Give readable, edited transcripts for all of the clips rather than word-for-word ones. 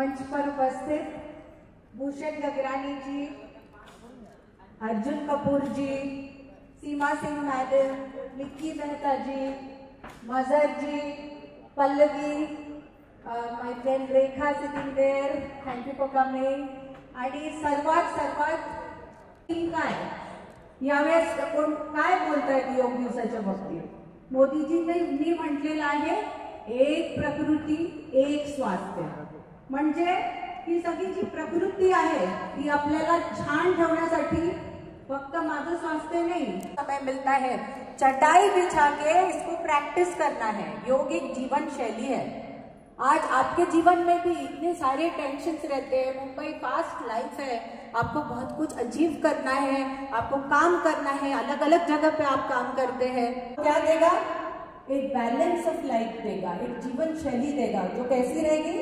मंच पर उपस्थित Bhushan Gagrani ji, Arjun Kapoor ji, Seema Singh madam, Nikki Mehta ji, Mazhar ji, Pallavi, my friend Rekha sitting there, thank you for coming. आणि सर्वात काय यावेळेस कोण काय बोलतायत योग दिवसाच्या बाबतीत? मोदीजींनी म्हटलेलं आहे एक प्रकृती एक स्वास्थ्य. म्हणजे ही सगळी जी प्रकृती आहे ती आपल्याला छान ठेवण्यासाठी फक्त माझं स्वास्थ्य नहीं, समय मिलता है चटाई बिछा के इसको प्रैक्टिस करना है. योग एक जीवन शैली है. आज आपके जीवन में भी इतने सारे टेंशन्स रहते हैं, मुंबई फास्ट लाइफ है, आपको बहुत कुछ अचीव करना है, आपको काम करना है, अलग अलग जगह पे आप काम करते हैं. क्या देगा? एक बैलेंस ऑफ लाइफ देगा, एक जीवन शैली देगा जो कैसी रहेगी,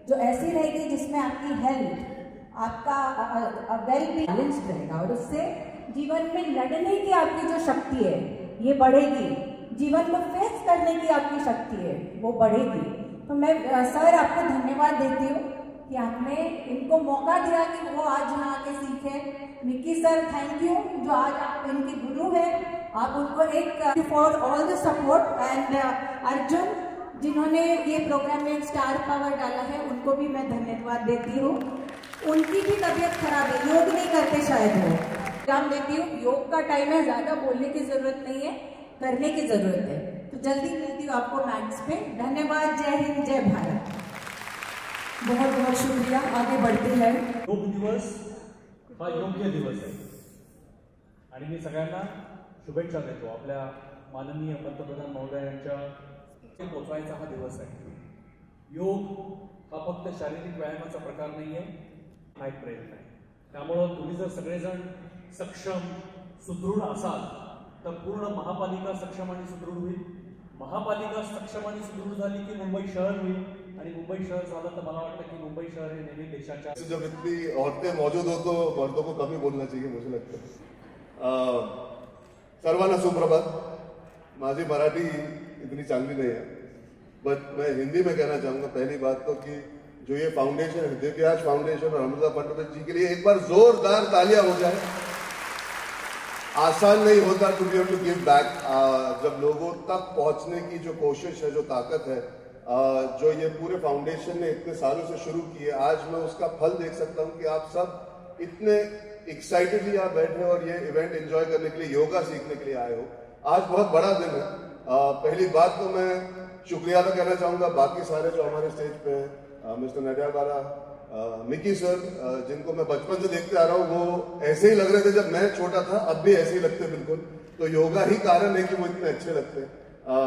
जो ऐसी रहेगी जिसमें आपकी हेल्थ, आपका वेल बी बैलेंस्ड रहेगा और उससे जीवन में लड़ने की आपकी जो शक्ति है ये बढ़ेगी, जीवन को फेस करने की आपकी शक्ति है वो बढ़ेगी. तो मैं सर आपको धन्यवाद देती हूँ कि आपने इनको मौका दिया कि वो आज यहाँ आके सीखे. निक्की सर थैंक यू जो आज आप इनके गुरु हैं, आप उनको एक for all the support. And Arjun जिन्होंने ये प्रोग्राम में स्टार पावर डाला है उनको भी मैं धन्यवाद देती हूँ. उनकी भी तबीयत खराब है, योग नहीं करते शायद वो. काम देती हूँ, योग का टाइम है, ज्यादा बोलने की जरूरत नहीं है, करने की जरूरत है. तो जल्दी मिलती हूँ आपको मैट्स पे. धन्यवाद. जय हिंद, जय भारत. बहुत बहुत शुक्रिया. आगे बढ़ते हैं. योग दिवस हा योग्य दिवस आहे आणि मी सगळ्यांना शुभेच्छा देतो. आपल्या माननीय पंतप्रधान महोदयांच्या पोचवायचा हा दिवस आहे. योग हा फक्त शारीरिक व्यायामाचा प्रकार नाही आहे, हा एक प्रयत्न आहे. त्यामुळं तुम्ही जर सगळेजण सक्षम सुदृढ असाल तर पूर्ण महापालिका सक्षम आणि सुदृढ होईल. महापालिका सक्षम आणि सुदृढ झाली की मुंबई शहर होईल आणि मुंबई शहर झालं तर मला वाटतं की मुंबई शहर हे नेहमी देशाच्या. जब इतनी औरतें मौजूद हो तो मर्दों को कम ही बोलना चाहिए मुझे लगता है. सर्वांना सुप्रभात. माझी मराठी इतनी चांगली नहीं है बट मैं हिंदी में कहना चाहूंगा. पहली बात तो कि जो ये फाउंडेशन है दिव्यांश फाउंडेशन और अमृता फडणवीस जी के लिए एक बार जोरदार तालियां हो जाए. आसान नहीं होता to be able to give back. जब लोगों तक पहुंचने की जो कोशिश है, जो ताकत है, जो ये पूरे फाउंडेशन ने इतने सालों से शुरू की है, आज मैं उसका फल देख सकता हूं कि आप सब इतने एक्साइटेडली यहाँ बैठे और ये इवेंट एंजॉय करने के लिए, योगा सीखने के लिए आए हो. आज बहुत बड़ा दिन है. पहली बात तो मैं शुक्रिया अदा कहना चाहूंगा बाकी सारे जो हमारे स्टेज पे हैं, मिस्टर नडियाडवाला, निक्की सर, जिनको मैं बचपन से देखते आ रहा हूँ. वो ऐसे ही लग रहे थे जब मैं छोटा था, अब भी ऐसे ही लगते बिल्कुल. तो योगा ही कारण है कि वो इतने अच्छे लगते हैं.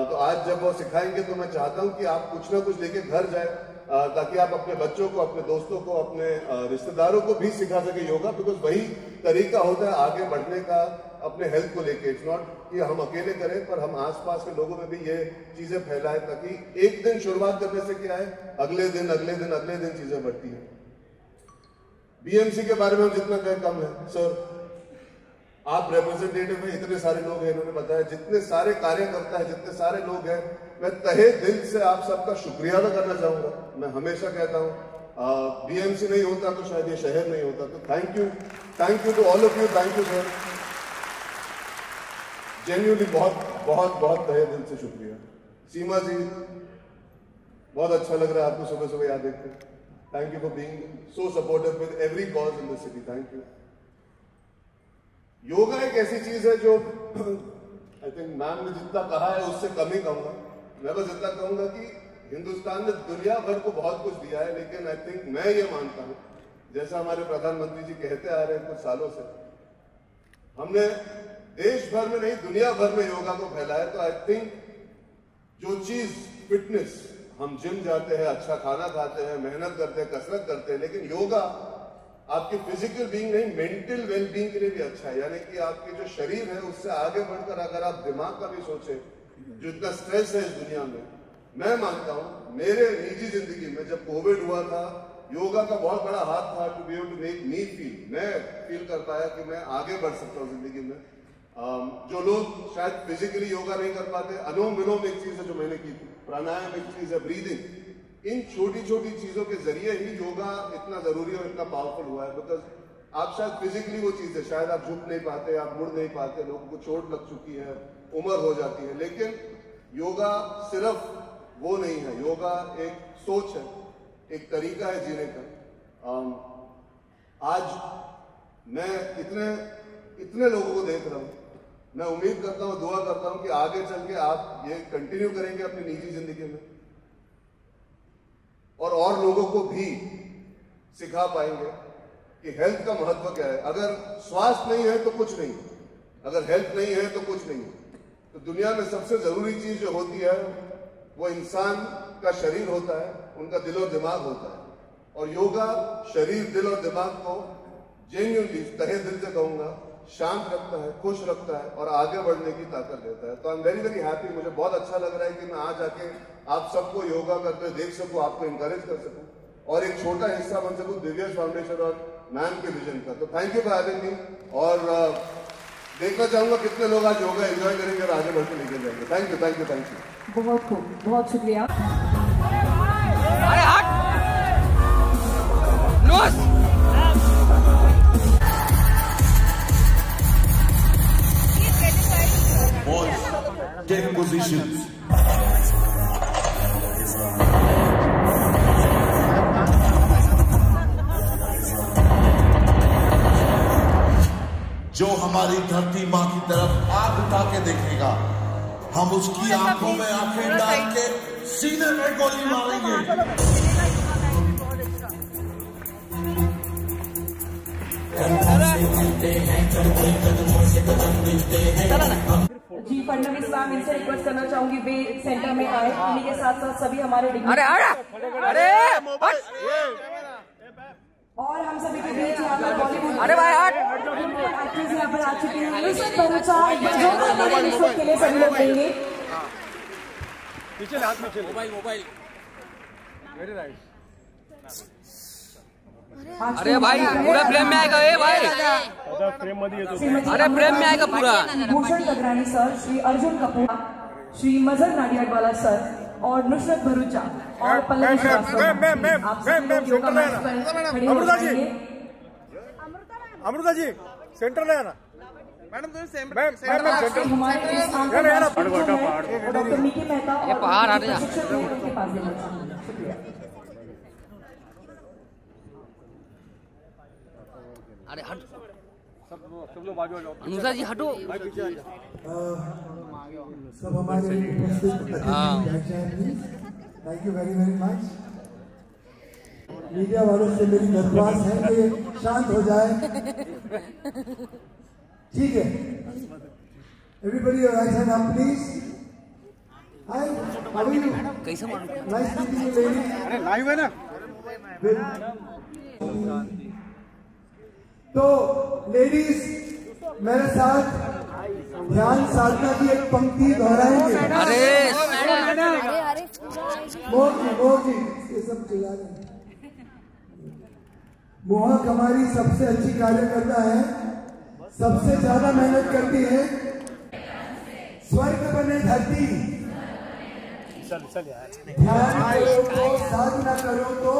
तो आज जब वो सिखाएंगे तो मैं चाहता हूँ कि आप कुछ ना कुछ लेके घर जाए ताकि आप अपने बच्चों को, अपने दोस्तों को, अपने रिश्तेदारों को भी सिखा सके योगा. बिकॉज वही तरीका होता है आगे बढ़ने का अपने हेल्थ को लेके. इट्स नॉट कि हम अकेले करें पर हम आसपास के लोगों में भी ये चीजें फैलाएं ताकि एक दिन शुरुआत करने से क्या है, अगले दिन चीजें बढ़ती हैं. बीएमसी के बारे में हम जितना कहें कम है. सर आप रिप्रेजेंटेटिव हैं, इतने सारे लोग हैं, इन्होंने बताया जितने सारे कार्यकर्ता हैं, जितने सारे लोग हैं, मैं तहे दिल से आप सबका शुक्रिया अदा करना चाहूंगा. मैं हमेशा कहता हूं बीएमसी नहीं होता तो शायद ये शहर नहीं होता. तो thank you to all of you. Thank you sir. Genuinely बहुत तहे दिल से शुक्रिया. सीमा जी, बहुत अच्छा लग रहा है आपको सुबह सुबह याद देखते. Thank you for being so supportive with every cause in the city. Thank you. Yoga एक ऐसी चीज है जो आई थिंक मैम ने जितना कहा है उससे कम ही कहूंगा. मैं बस इतना कहूंगा कि हिंदुस्तान ने दुनिया भर को बहुत कुछ दिया है, लेकिन आई थिंक मैं ये मानता हूं, जैसा हमारे प्रधानमंत्री जी कहते आ रहे हैं कुछ सालों से, हमने देश भर में नहीं दुनिया भर में योगा को फैलाया. तो आई थिंक जो चीज फिटनेस, हम जिम जाते हैं, अच्छा खाना खाते हैं, मेहनत करते हैं, कसरत करते हैं, लेकिन योगा आपकी फिजिकल बीइंग नहीं, मेंटल वेल बीइंग के लिए भी अच्छा है. यानी कि आपके जो शरीर है उससे आगे बढ़कर अगर आप दिमाग का भी सोचे, जो इतना स्ट्रेस है इस दुनिया में, मैं मानता हूं मेरे निजी जिंदगी में जब कोविड हुआ था, योगा का बहुत बड़ा हाथ था to be able to make me feel. मैं फील कर पाया कि मैं आगे बढ़ सकता हूं जिंदगी में. जो लोग शायद फिजिकली योगा नहीं कर पाते, अनुलोम विलोम एक चीज है जो मैंने की थी, प्राणायाम एक चीज है, ब्रीदिंग. इन छोटी छोटी चीजों के जरिए ही योगा इतना जरूरी और इतना पावरफुल हुआ है। बिकॉज आप शायद फिजिकली वो चीज है, शायद आप झुक नहीं पाते, आप मुड़ नहीं पाते, लोगों को चोट लग चुकी है, उम्र हो जाती है, लेकिन योगा सिर्फ वो नहीं है। योगा एक सोच है, एक तरीका है जीने का। आज मैं इतने लोगों को देख रहा हूं, मैं उम्मीद करता हूं, दुआ करता हूं कि आगे चल के आप ये कंटिन्यू करेंगे अपनी निजी जिंदगी में और लोगों को भी सिखा पाएंगे कि हेल्थ का महत्व क्या है। अगर स्वास्थ्य नहीं है तो कुछ नहीं, अगर हेल्थ नहीं है तो कुछ नहीं। तो दुनिया में सबसे जरूरी चीज जो होती है वो इंसान का शरीर होता है, उनका दिल और दिमाग होता है। और योगा शरीर, दिल और दिमाग को जेन्युइनली, तहे दिल से कहूंगा, शांत रखता है, खुश रखता है और आगे बढ़ने की ताकत देता है। तो I am very very happy. मुझे बहुत अच्छा लग रहा है कि मैं आज आके आप सबको योगा करते देख सकूं, आपको इंकरेज कर सकूं और एक छोटा हिस्सा बन सकूं दिव्यश फाउंडेशन और मैम के विजन का। तो thank you for having me और देखना चाहूंगा कितने लोग आज योगा एंजॉय करेंगे और आगे बढ़ के लेके जाएंगे। Thank you, thank you, thank you. बहुत खूब, बहुत शुक्रिया। Boys, take positions. जो हमारी धरती माँ की तरफ आंख उठा के देखेगा, हम उसकी आंखों में आंखें डाल के सीने में गोली मारेंगे। जी फडणवीस मैम, इनसे रिक्वेस्ट करना चाहूंगी वे सेंटर में आए, इन्हीं के साथ साथ सभी हमारे और हम सभी के बीच यहाँ पर बॉलीवुड एक्ट्रेस यहाँ पर आ चुकी है। नुसरत भरूचा के लिए सभी लोग देंगे। अरे भाई पूरा फ्रेम में आएगा, ए भाई अरे फ्रेम में आएगा पूरा। भूषण गगरानी सर, श्री अर्जुन कपूर, श्री मजहर नाडियाडवाला सर और नुसरत भरूचा और पल्लवी श्रीवास्तव। आप सभी लोग योगा मैट पर खड़े हो जाएंगे। अमृता जी सेंटर ले आना मैडम। हमारे इस डॉक्टर निकी मेहता और प्रशिक्षक उनके पास देना चाहूंगी। शुक्रिया। अरे हट, सब लोग आगे जाओ। अनुषा जी हटो। सब हमारे thank you very very much. Media वालों से मेरी दरख्वास्त है कि शांत हो जाए, ठीक है। Everybody right hand up please. Hi, how are you? कैसे मालूम? Nice meeting you lady. अरे लाइव है ना। तो लेडीज मेरे साथ ध्यान साधना की एक पंक्ति दोहराएंगे। अरे मोहक ये सब चिल्ला रहे हैं। मोहक हमारी सबसे अच्छी कार्यकर्ता है, सबसे ज्यादा मेहनत करती है। स्वर्ग बने धरती, ध्यान करो तो, साधना करो तो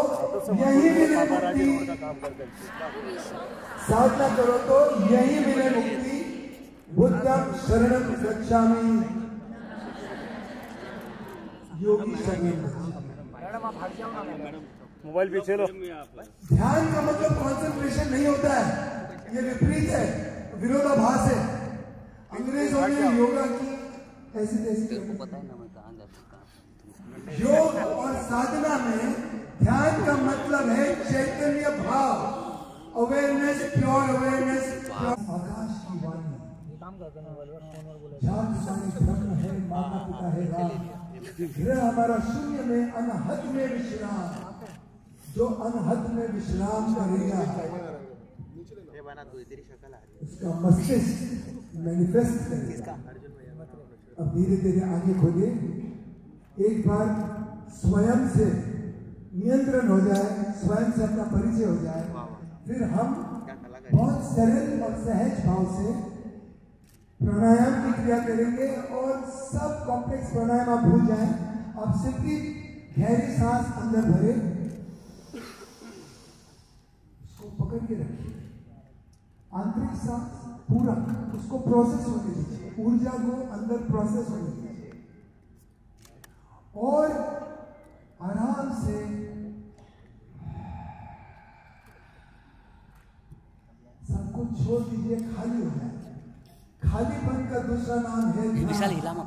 यही मिले मुक्ति, साधना करो तो यही मिले मुक्ति। बुद्धं शरणं गच्छामि, योगी मोबाइल पीछे लो। ध्यान का मतलब कंसंट्रेशन नहीं होता है, ये विपरीत है, विरोधाभास है। अंग्रेजों ने योगा की ऐसी तैसी। योग और साधना में ध्यान का मतलब है चैतन्य भाव, अवेयरनेस, प्योर अवेयरनेस। आकाश की वाणी, जहाँ तुम्हारे ब्रह्म है, माता पिता है राम, गृह हमारा शून्य में अनहद में विश्राम। जो अनहद में विश्राम करेगा उसका मस्तिष्क मैनिफेस्ट करेगा। अब धीरे धीरे आगे खोलिए, एक बार स्वयं से नियंत्रण हो जाए, स्वयं से अपना परिचय हो जाए, फिर हम बहुत सरल और सहज भाव से प्राणायाम की क्रिया करेंगे और सब कॉम्प्लेक्स प्राणायाम आप भूल जाएं। आप सिर्फ गहरी सांस अंदर भरे, उसको पकड़ के रखिए। आंतरिक सांस पूरा उसको प्रोसेस होने दीजिए, ऊर्जा को अंदर प्रोसेस होने दीजिए और आराम से सब कुछ छोड़ दीजिए, खाली हो जाए। खालीपन का दूसरा नाम है ध्यान।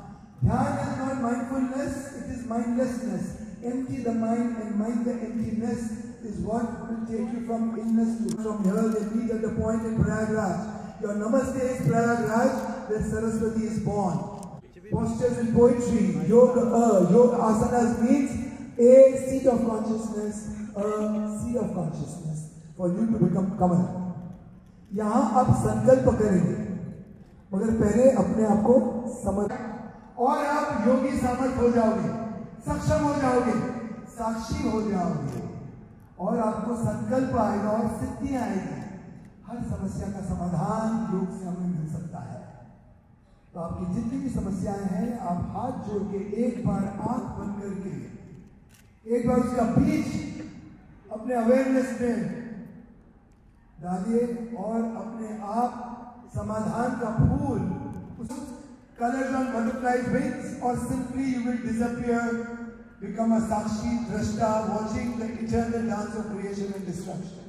ध्यान is not mindfulness, it is mindlessness. Empty the mind and mind the emptiness is what will take you from illness to. From here they meet at the point in Prayagraj. Your namaste is Prayagraj, where Saraswati is born. Postures in poetry, yoga asanas means a seat of consciousness, for you to become Kamal. यहाँ आप संकल्प करेंगे, मगर पहले अपने आप को समझ और आप योगी सामर्थ हो जाओगे, सक्षम हो जाओगे, साक्षी हो जाओगे और आपको संकल्प आएगा और सिद्धि आएगी। हर समस्या का समाधान योग से हमें मिल सकता है। तो आपकी जितनी भी समस्याएं हैं, आप हाथ जोड़ के एक बार आंख बंद करके एक बार उसका बीज अपने अवेयरनेस में डालिए और अपने आप समाधान का फूल उस colors on butterflies wings, or simply you will disappear, become a sakshi drashta, watching the eternal dance of creation and destruction.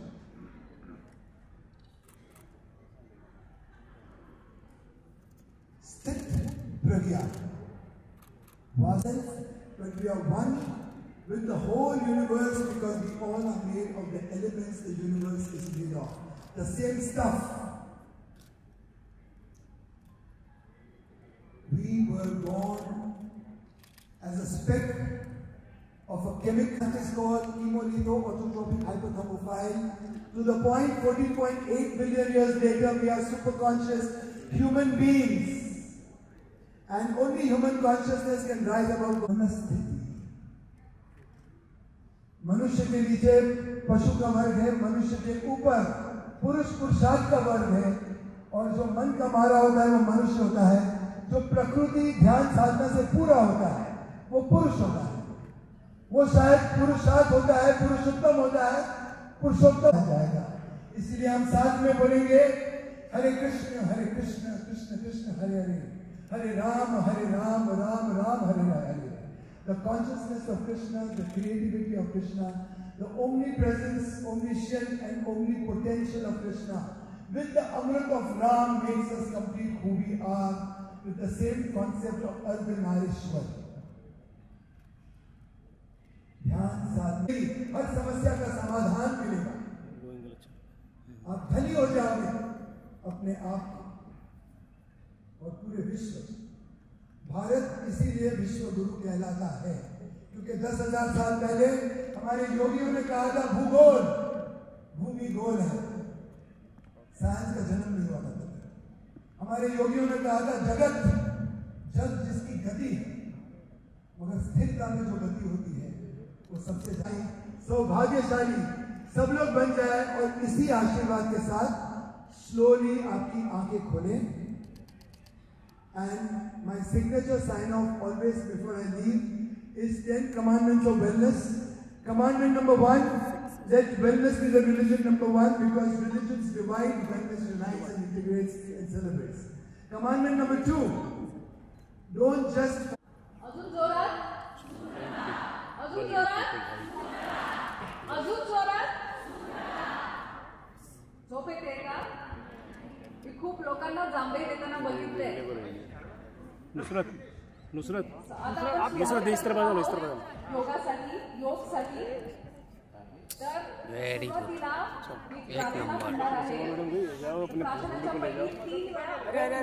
Sthit pragya, but we are one with the whole universe, because we all are made of the elements the universe is made of, the same stuff. We were born as a speck of a chemical that is called chemolitho-autotrophic hypothermophile. To the point 14.8 billion years later, we are superconscious human beings. And only human consciousness can rise above मनस्थिति। मनुष्य के नीचे पशु का वर्ग है, मनुष्य के ऊपर पुरुष पुरुषार्थ का वर्ग है, और जो मन का मारा होता है वो मनुष्य होता है। जो प्रकृति ध्यान साधना से पूरा होता है वो पुरुष होता है, वो शायद पुरुषार्थ होता है, पुरुषोत्तम होता है, पुरुषोत्तम हो जाएगा। इसलिए हम साथ में बोलेंगे हरे कृष्ण कृष्ण कृष्ण हरे हरे, हरे Ram Ram Ram Hare Hare. The consciousness of Krishna, the creativity of Krishna, the omnipresence, omniscient and omnipotential of Krishna with the Amrit of Ram makes us complete who we are, with the same concept of Ardhanarishwar. ध्यान साधने हर समस्या का समाधान मिलेगा, आप धनी हो जाओगे अपने आप और पूरे विश्व। भारत इसीलिए विश्व गुरु कहलाता है, क्योंकि 10,000 साल पहले हमारे योगियों ने कहा था भूगोल भूमि गोल है, साइंस का जन्म नहीं हुआ था। हमारे योगियों ने कहा था जगत जग जिसकी गति है, मगर स्थिरता में जो गति होती है वो सबसे सौभाग्यशाली सब लोग बन जाए। और इसी आशीर्वाद के साथ स्लोली आपकी आंखें खोलें। And my signature sign off always before I leave is 10 commandments of wellness. Commandment number 1, let wellness be the religion number 1, because religions divide, wellness unites and integrates and celebrates. Commandment number 2, don't just अजून जोरात झोप येते का? मी खूप लोकांना जांभई देताना बघितले। नुसरत योगासाठी योगसाठी तर व्हेरी गुड, एक नंबर। प्रार्थना 3 वेळा